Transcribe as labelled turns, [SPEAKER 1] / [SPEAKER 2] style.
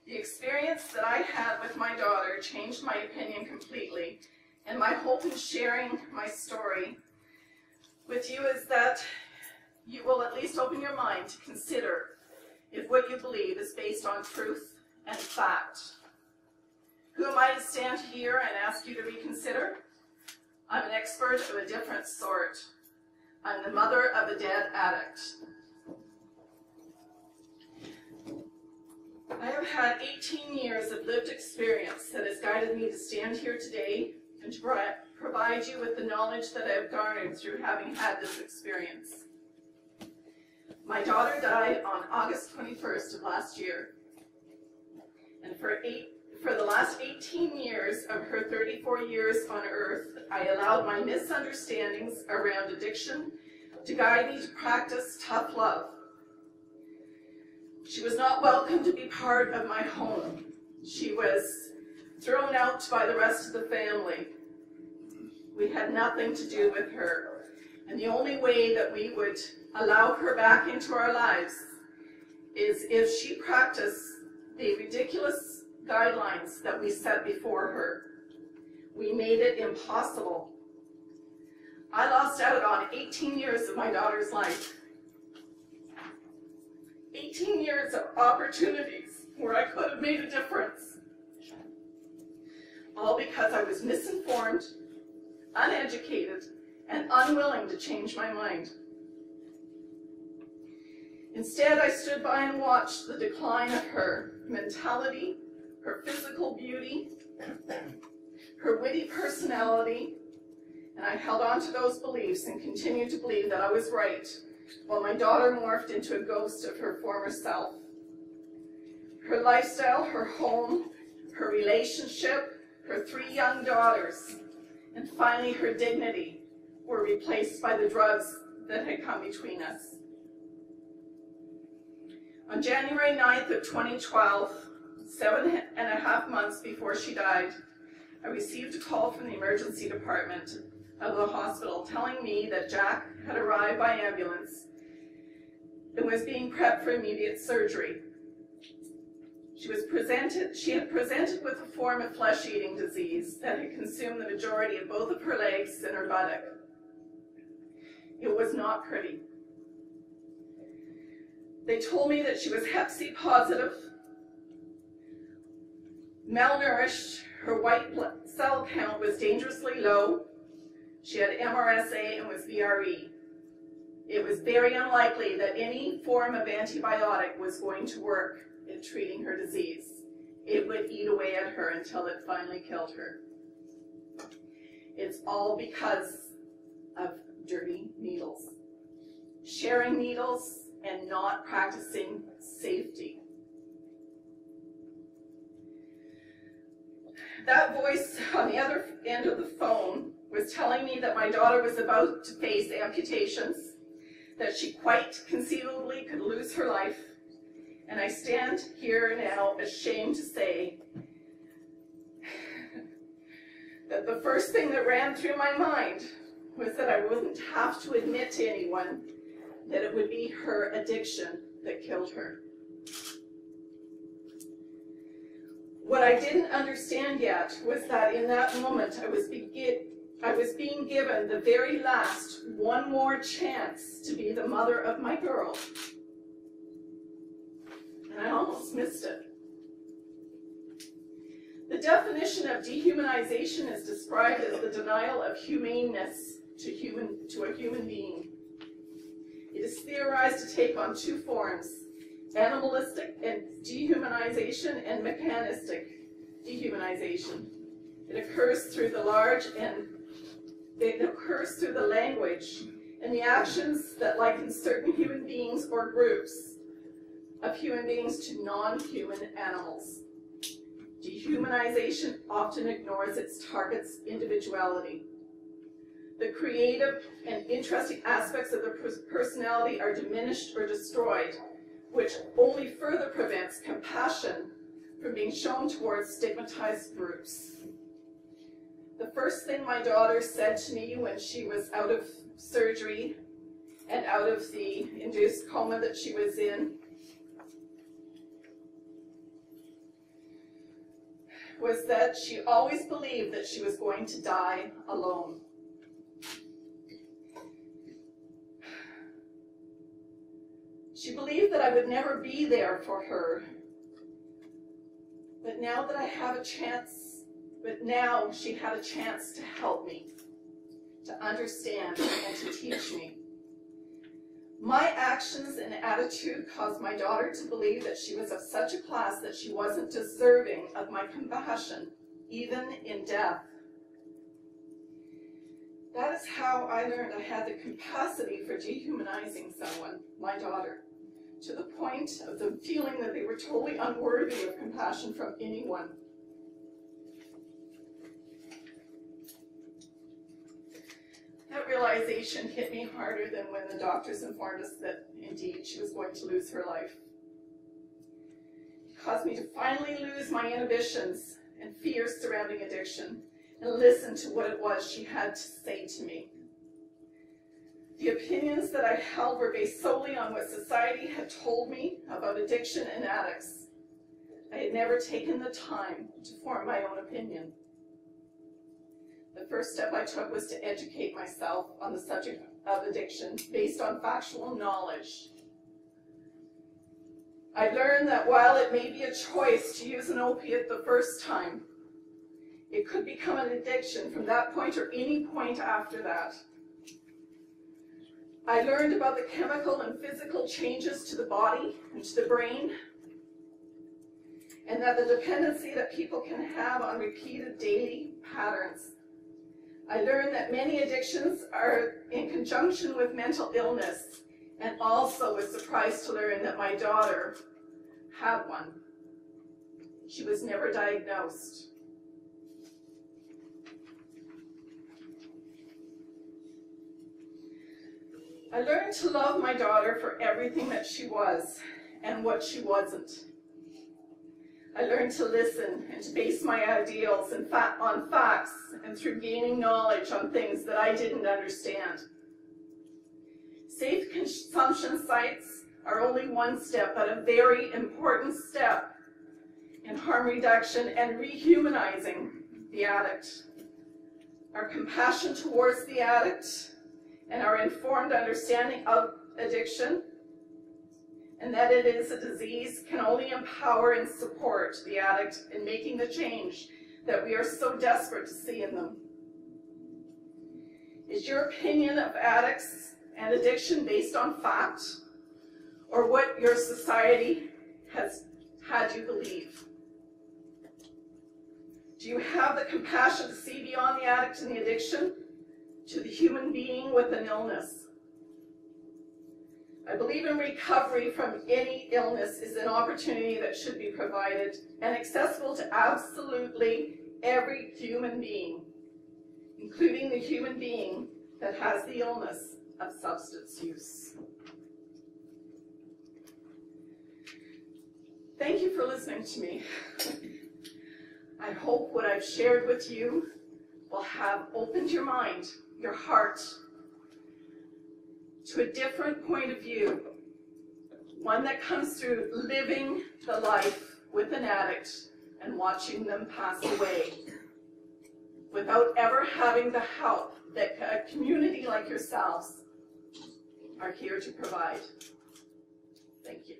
[SPEAKER 1] The experience that I had with my daughter changed my opinion completely, and my hope in sharing my story with you is that you will at least open your mind to consider if what you believe is based on truth and fact. Who am I to stand here and ask you to reconsider? I'm an expert of a different sort. I'm the mother of a dead addict. I have had 18 years of lived experience that has guided me to stand here today and to provide you with the knowledge that I have garnered through having had this experience. My daughter died on August 21st of last year, and for the last 18 years of her 34 years on earth, I allowed my misunderstandings around addiction to guide me to practice tough love. She was not welcome to be part of my home. She was thrown out by the rest of the family. We had nothing to do with her. And the only way that we would allow her back into our lives is if she practiced the ridiculous guidelines that we set before her. We made it impossible. I lost out on 18 years of my daughter's life. 18 years of opportunities where I could have made a difference. All because I was misinformed, uneducated, and unwilling to change my mind. Instead, I stood by and watched the decline of her mentality, her physical beauty, her witty personality, and I held on to those beliefs and continued to believe that I was right, while my daughter morphed into a ghost of her former self. Her lifestyle, her home, her relationship, her 3 young daughters, and finally her dignity were replaced by the drugs that had come between us. On January 9th of 2012, 7.5 months before she died, I received a call from the emergency department of the hospital telling me that Jack had arrived by ambulance and was being prepped for immediate surgery. She had presented with a form of flesh-eating disease that had consumed the majority of both of her legs and her buttock. It was not pretty. They told me that she was Hep C positive, malnourished, her white blood cell count was dangerously low, she had MRSA and was VRE. It was very unlikely that any form of antibiotic was going to work in treating her disease. It would eat away at her until it finally killed her. It's all because of dirty needles. Sharing needles and not practicing safety. That voice on the other end of the phone was telling me that my daughter was about to face amputations, that she quite conceivably could lose her life, and I stand here now ashamed to say that the first thing that ran through my mind was that I wouldn't have to admit to anyone that it would be her addiction that killed her. What I didn't understand yet was that in that moment I was being given the very last one more chance to be the mother of my girl. And I almost missed it. The definition of dehumanization is described as the denial of humaneness to a human being. It is theorized to take on 2 forms: animalistic and dehumanization and mechanistic dehumanization. It occurs through the language and the actions that liken certain human beings or groups of human beings to non-human animals. Dehumanization often ignores its target's individuality. The creative and interesting aspects of the personality are diminished or destroyed, which only further prevents compassion from being shown towards stigmatized groups. The first thing my daughter said to me when she was out of surgery and out of the induced coma that she was in was that she always believed that she was going to die alone. She believed that I would never be there for her. But now she had a chance to help me, to understand and to teach me. My actions and attitude caused my daughter to believe that she was of such a class that she wasn't deserving of my compassion, even in death. That is how I learned I had the capacity for dehumanizing someone, my daughter, to the point of them feeling that they were totally unworthy of compassion from anyone. That realization hit me harder than when the doctors informed us that indeed she was going to lose her life. It caused me to finally lose my inhibitions and fears surrounding addiction and listen to what it was she had to say to me. The opinions that I held were based solely on what society had told me about addiction and addicts. I had never taken the time to form my own opinion. The first step I took was to educate myself on the subject of addiction based on factual knowledge. I learned that while it may be a choice to use an opiate the first time, it could become an addiction from that point or any point after that. I learned about the chemical and physical changes to the body and to the brain, and that the dependency that people can have on repeated daily patterns. I learned that many addictions are in conjunction with mental illness, and also was surprised to learn that my daughter had one. She was never diagnosed. I learned to love my daughter for everything that she was and what she wasn't. I learned to listen and to base my ideals on facts and through gaining knowledge on things that I didn't understand. Safe consumption sites are only one step, but a very important step in harm reduction and rehumanizing the addict. Our compassion towards the addict and our informed understanding of addiction and that it is a disease can only empower and support the addict in making the change that we are so desperate to see in them. Is your opinion of addicts and addiction based on fact, or what your society has had you believe? Do you have the compassion to see beyond the addict and the addiction to the human being with an illness? I believe in recovery from any illness is an opportunity that should be provided and accessible to absolutely every human being, including the human being that has the illness of substance use. Thank you for listening to me. I hope what I've shared with you will have opened your mind, your heart, to a different point of view, one that comes through living the life with an addict and watching them pass away without ever having the help that a community like yourselves are here to provide. Thank you.